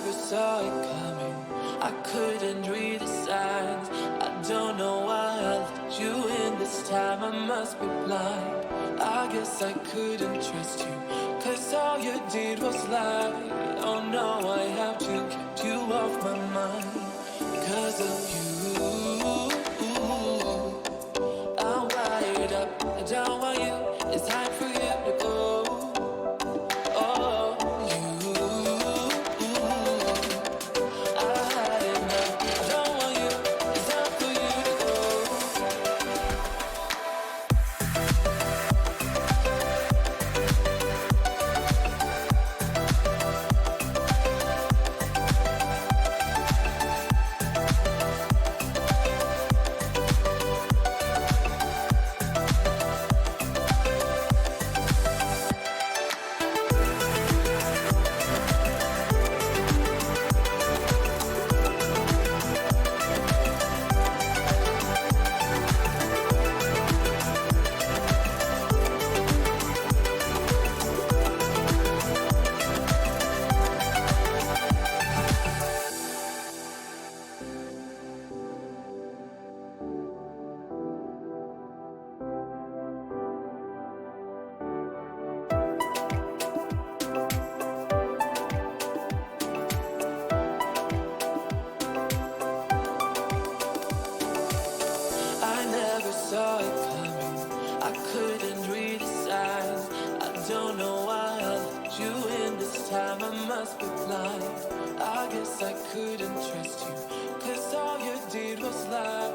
never saw it coming. I couldn't read the signs. I don't know why I let you in this time. I must be blind. I guess I couldn't trust you, 'cause all you did was lie. Oh no, I have to keep you off my mind. Because of you, I'm wired up. I don't want you. It's time for you to go. Oh, you, I had enough. I don't want you. It's time for you to go. I never saw it coming. I couldn't read the signs. I don't know why I let you in this time. I must be blind. I guess I couldn't trust you, 'cause all you did was lie.